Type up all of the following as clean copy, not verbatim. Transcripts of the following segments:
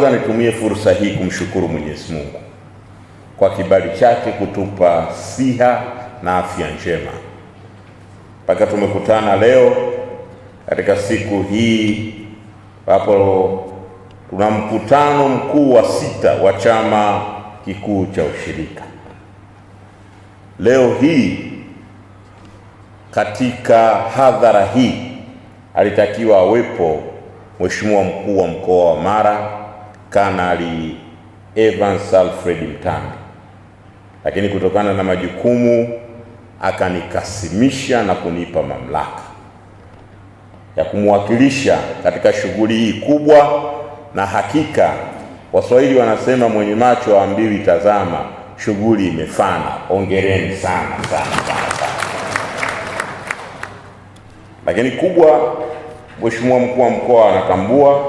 Nitumie fursa hii kumshukuru Mwenyezi Mungu kwa kibali chake kutupa siha na afya njema mpaka tumekutana leo katika siku hii hapo tuna mkutano mkuu wa 6 wa chama kikuu cha ushirika. Leo hii katika hadhara hii alitakiwa awepo Mheshimiwa Mkuu wa Mkoa wa Mara Kanali Evans Alfred Mtambi, lakini kutokana na majukumu akanikasimisha na kunipa mamlaka ya kumwakilisha katika shughuli hii kubwa. Na hakika Waswahili wanasema mwenye macho haambiwi tazama, shughuli imefana. Hongereni sana. Lakini kubwa, Mheshimiwa Mkuu wa Mkoa anatambua,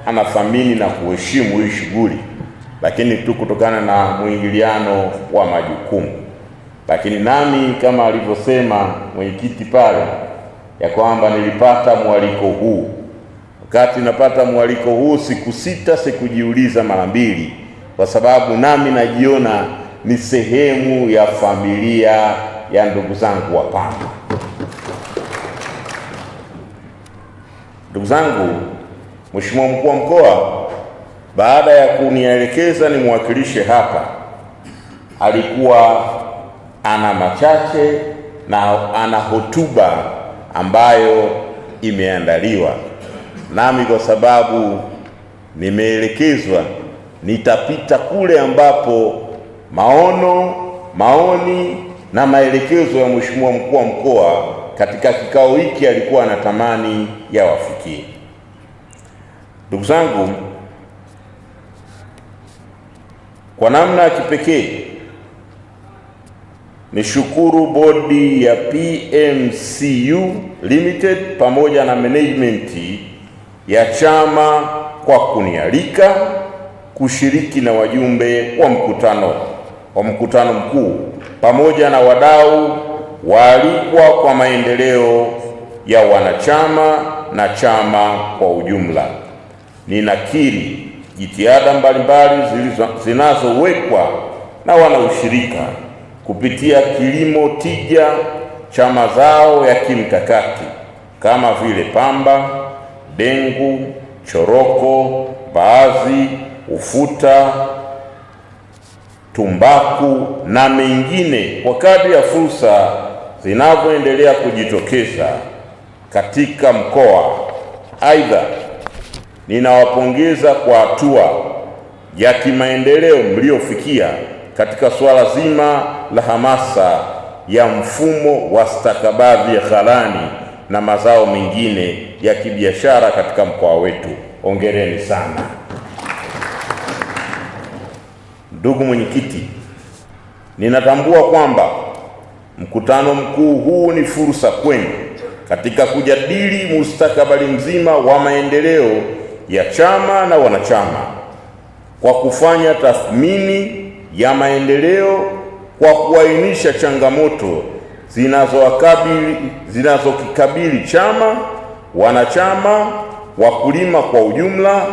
anathamini na kuheshimu hii shughuli, lakini tu kutokana na mwingiliano wa majukumu. Lakini nami kama alivyosema mwenyekiti pale ya kwamba nilipata mwaliko huu. Wakati napata mwaliko huu sikujiuliza mara mbili, kwa sababu nami najiona ni sehemu ya familia ya ndugu zangu wa Pamba. Ndugu zangu, Mheshimiwa Mkuu wa Mkoa baada ya kunielekeza nimwakilishe hapa, alikuwa ana machache na ana hotuba ambayo imeandaliwa nami, kwa sababu nimeelekezwa nitapita kule ambapo maoni na maelekezo ya Mheshimiwa Mkuu wa Mkoa katika kikao hiki alikuwa anatamani yawafikie. Ndugu zangu, kwa namna ya kipekee nishukuru bodi ya PMCU Limited pamoja na management ya chama kwa kunialika kushiriki na wajumbe wa mkutano mkuu pamoja na wadau waalikwa kwa maendeleo ya wanachama na chama kwa ujumla. Ninakiri jitihada mbalimbali zinazowekwa na wanaushirika kupitia kilimo tija cha mazao ya kimkakati kama vile pamba, dengu, choroko, mbaazi, ufuta, tumbaku na mengine kwa kadri ya fursa zinavyoendelea kujitokeza katika mkoa. Aidha, ninawapongeza kwa hatua ya kimaendeleo mliofikia katika suala zima la hamasa ya mfumo wa stakabadhi ya ghalani na mazao mengine ya kibiashara katika mkoa wetu. Hongereni sana. Ndugu mwenyekiti, ninatambua kwamba mkutano mkuu huu ni fursa kwenu katika kujadili mustakabali mzima wa maendeleo ya chama na wanachama kwa kufanya tathmini ya maendeleo, kwa kuainisha changamoto zinazokikabili chama, wanachama, wakulima kwa ujumla,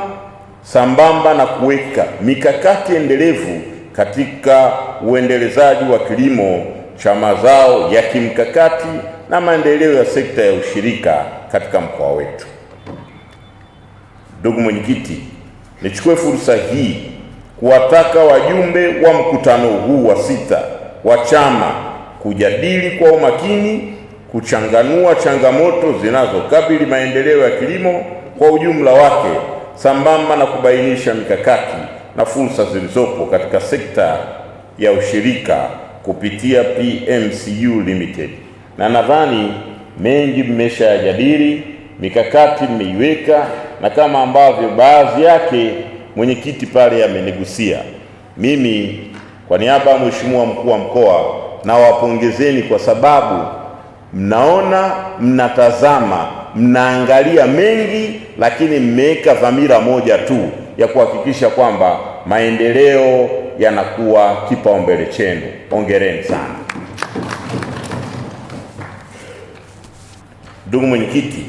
sambamba na kuweka mikakati endelevu katika uendelezaji wa kilimo cha mazao ya kimkakati na maendeleo ya sekta ya ushirika katika mkoa wetu. Ndugu mwenyekiti, nichukue fursa hii kuwataka wajumbe wa mkutano huu wa 6 wa chama kujadili kwa umakini, kuchanganua changamoto zinazokabili maendeleo ya kilimo kwa ujumla wake, sambamba na kubainisha mikakati na fursa zilizopo katika sekta ya ushirika kupitia PMCU Limited. Na nadhani mengi mmeshayajadili, mikakati mmeiweka, na kama ambavyo baadhi yake mwenyekiti pale amenigusia, mimi kwa niaba ya Mheshimiwa Mkuu wa Mkoa nawapongezeni kwa sababu mnaona, mnatazama, mnaangalia mengi, lakini mmeweka dhamira moja tu ya kuhakikisha kwamba maendeleo yanakuwa kipaumbele chenu. Hongereni sana. Ndugu mwenyekiti,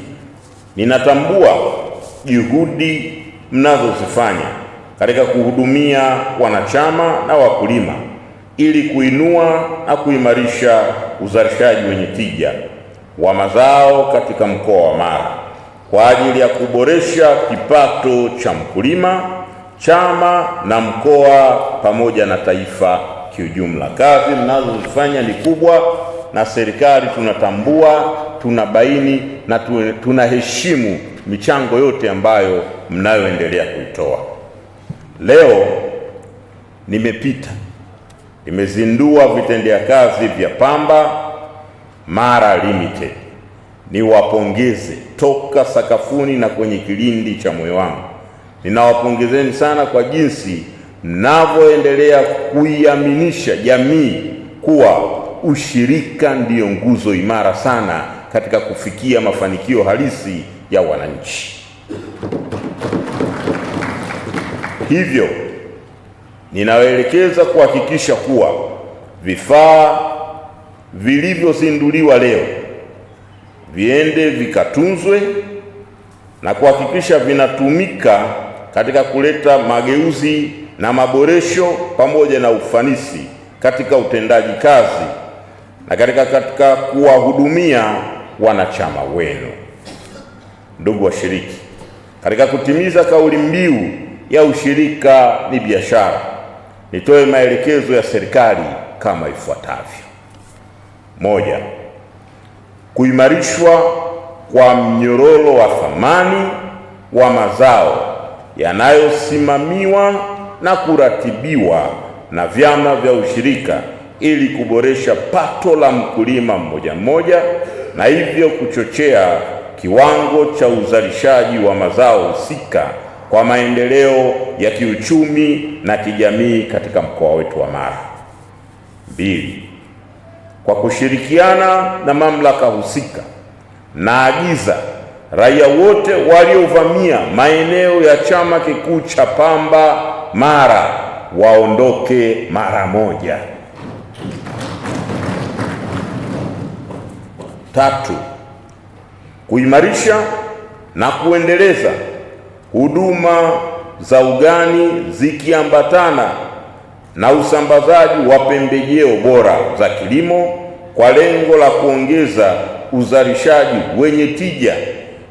ninatambua juhudi mnazozifanya katika kuhudumia wanachama na wakulima ili kuinua na kuimarisha uzalishaji wenye tija wa mazao katika mkoa wa Mara kwa ajili ya kuboresha kipato cha mkulima, chama na mkoa pamoja na taifa kiujumla. Kazi mnazozifanya ni kubwa, na serikali tunatambua, tunabaini na tunaheshimu michango yote ambayo mnayoendelea kuitoa. Leo nimezindua vitendea kazi vya Pamba Mara Limited. Niwapongeze toka sakafuni na kwenye kilindi cha moyo wangu. Ninawapongezeni sana kwa jinsi mnavyoendelea kuiaminisha jamii kuwa ushirika ndiyo nguzo imara sana katika kufikia mafanikio halisi ya wananchi. Hivyo ninawaelekeza kuhakikisha kuwa vifaa vilivyozinduliwa leo viende vikatunzwe na kuhakikisha vinatumika katika kuleta mageuzi na maboresho pamoja na ufanisi katika utendaji kazi na katika kuwahudumia wanachama wenu. Ndugu washiriki, katika kutimiza kauli mbiu ya ushirika ni biashara, nitoe maelekezo ya serikali kama ifuatavyo. Moja, kuimarishwa kwa mnyororo wa thamani wa mazao yanayosimamiwa na kuratibiwa na vyama vya ushirika ili kuboresha pato la mkulima mmoja mmoja na hivyo kuchochea kiwango cha uzalishaji wa mazao husika kwa maendeleo ya kiuchumi na kijamii katika mkoa wetu wa Mara. 2, kwa kushirikiana na mamlaka husika, naagiza raia wote waliovamia maeneo ya chama kikuu cha Pamba Mara waondoke mara moja. 3, kuimarisha na kuendeleza huduma za ugani zikiambatana na usambazaji wa pembejeo bora za kilimo kwa lengo la kuongeza uzalishaji wenye tija,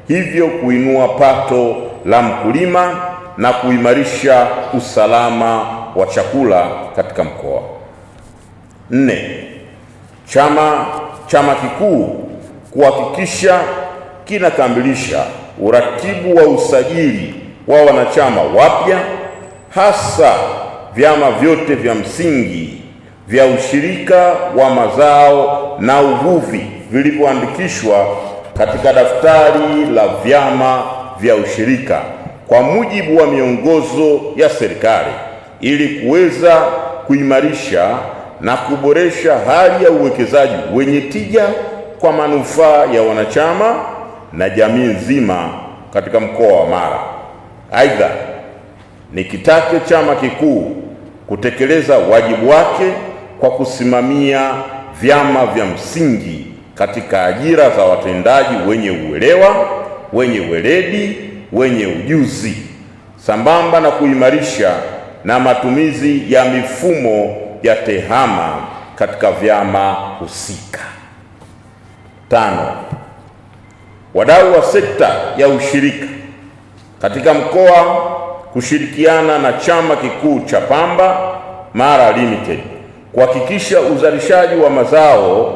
hivyo kuinua pato la mkulima na kuimarisha usalama wa chakula katika mkoa. 4, chama kikuu kuhakikisha kinakamilisha uratibu wa usajili wa wanachama wapya, hasa vyama vyote vya msingi vya ushirika wa mazao na uvuvi vilivyoandikishwa katika daftari la vyama vya ushirika kwa mujibu wa miongozo ya serikali ili kuweza kuimarisha na kuboresha hali ya uwekezaji wenye tija kwa manufaa ya wanachama na jamii nzima katika mkoa wa Mara. Aidha, nikitake chama kikuu kutekeleza wajibu wake kwa kusimamia vyama vya msingi katika ajira za watendaji wenye uelewa, wenye weledi, wenye ujuzi, sambamba na kuimarisha na matumizi ya mifumo ya tehama katika vyama husika. 5, wadau wa sekta ya ushirika katika mkoa kushirikiana na chama kikuu cha Pamba Mara Limited kuhakikisha uzalishaji wa mazao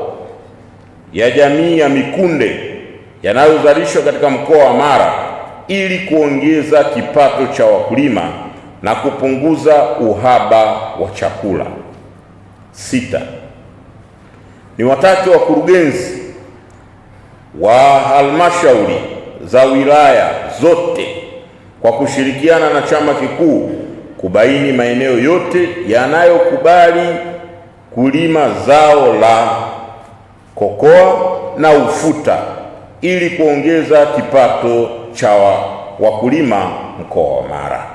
ya jamii ya mikunde yanayozalishwa katika mkoa wa Mara ili kuongeza kipato cha wakulima na kupunguza uhaba wa chakula. 6, niwatake wakurugenzi wa halmashauri za wilaya zote kwa kushirikiana na chama kikuu kubaini maeneo yote yanayokubali kulima zao la kokoa na ufuta ili kuongeza kipato cha wakulima mkoa wa Mara.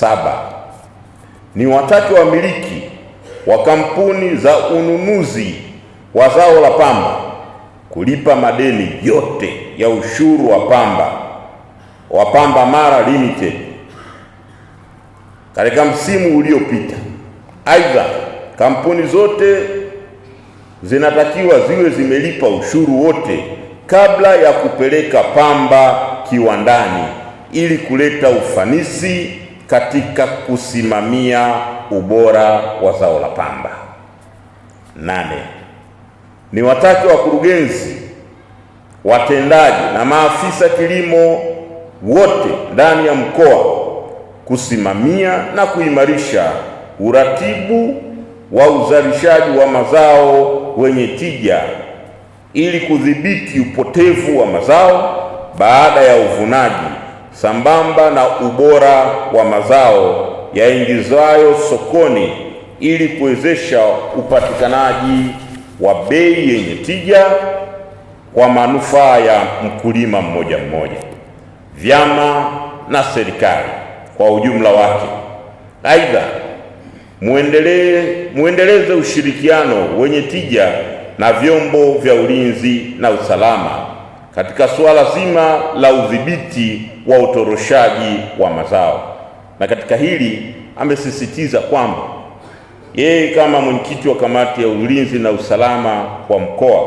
7, niwatake wamiliki wa kampuni za ununuzi wa zao la pamba kulipa madeni yote ya ushuru wa Pamba Mara Limited katika msimu uliopita. Aidha, kampuni zote zinatakiwa ziwe zimelipa ushuru wote kabla ya kupeleka pamba kiwandani ili kuleta ufanisi katika kusimamia ubora wa zao la pamba. 8. Ni watake wakurugenzi, watendaji na maafisa kilimo wote ndani ya mkoa kusimamia na kuimarisha uratibu wa uzalishaji wa mazao wenye tija ili kudhibiti upotevu wa mazao baada ya uvunaji, sambamba na ubora wa mazao yaingizwayo sokoni ili kuwezesha upatikanaji wa bei yenye tija kwa manufaa ya mkulima mmoja mmoja, vyama na serikali kwa ujumla wake. Aidha, muendeleze ushirikiano wenye tija na vyombo vya ulinzi na usalama katika suala zima la udhibiti wa utoroshaji wa mazao. Na katika hili amesisitiza kwamba yeye kama mwenyekiti wa kamati ya ulinzi na usalama wa mkoa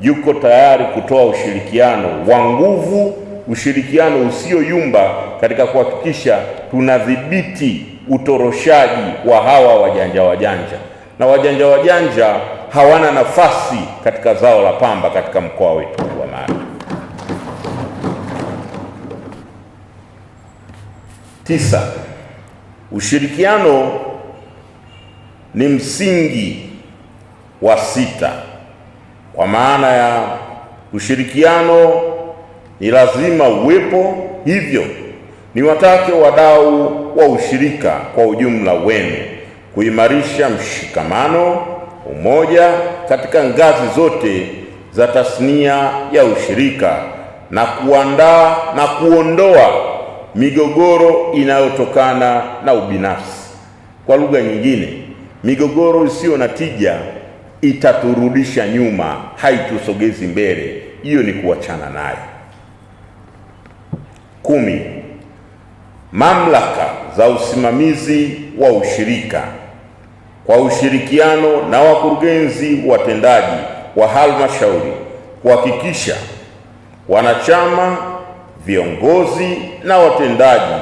yuko tayari kutoa ushirikiano wa nguvu, ushirikiano usioyumba katika kuhakikisha tunadhibiti utoroshaji wa hawa wajanja. Na wajanja hawana nafasi katika zao la pamba katika mkoa wetu wa Mara. 9. Ushirikiano ni msingi wa 6. Kwa maana ya ushirikiano ni lazima uwepo, hivyo ni watake wadau wa ushirika kwa ujumla wenu kuimarisha mshikamano, umoja katika ngazi zote za tasnia ya ushirika na kuandaa na kuondoa migogoro inayotokana na ubinafsi. Kwa lugha nyingine, migogoro isiyo na tija itaturudisha nyuma, haitusogezi mbele. Hiyo ni kuachana nayo. 10. Mamlaka za usimamizi wa ushirika kwa ushirikiano na wakurugenzi watendaji wa halmashauri kuhakikisha wanachama, viongozi na watendaji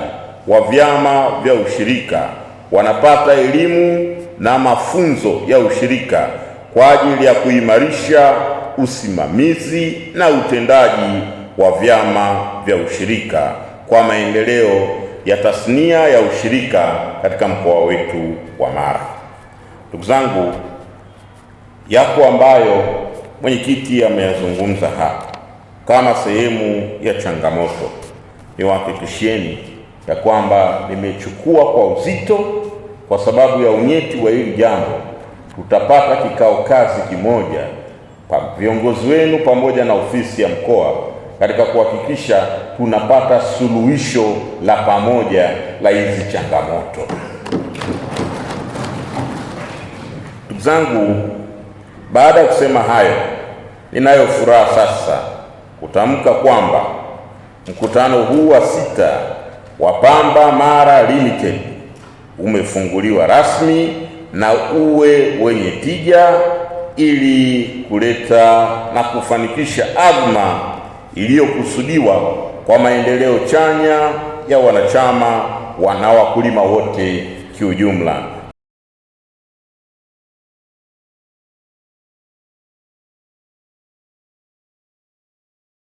wa vyama vya ushirika wanapata elimu na mafunzo ya ushirika kwa ajili ya kuimarisha usimamizi na utendaji wa vyama vya ushirika kwa maendeleo ya tasnia ya ushirika katika mkoa wetu wa Mara. Ndugu zangu, yako ambayo mwenyekiti ameyazungumza hapa kama sehemu ya changamoto. Niwahakikishieni ya kwamba nimechukua kwa uzito, kwa sababu ya unyeti wa hili jambo. Tutapata kikao kazi kimoja viongozi wenu pamoja na ofisi ya mkoa katika kuhakikisha tunapata suluhisho la pamoja la hizi changamoto. Ndugu zangu, baada ya kusema hayo, ninayo furaha sasa kutamka kwamba mkutano huu wa 6 wa Pamba Mara Limited umefunguliwa rasmi na uwe wenye tija ili kuleta na kufanikisha azma iliyokusudiwa kwa maendeleo chanya ya wanachama na wakulima wote kiujumla.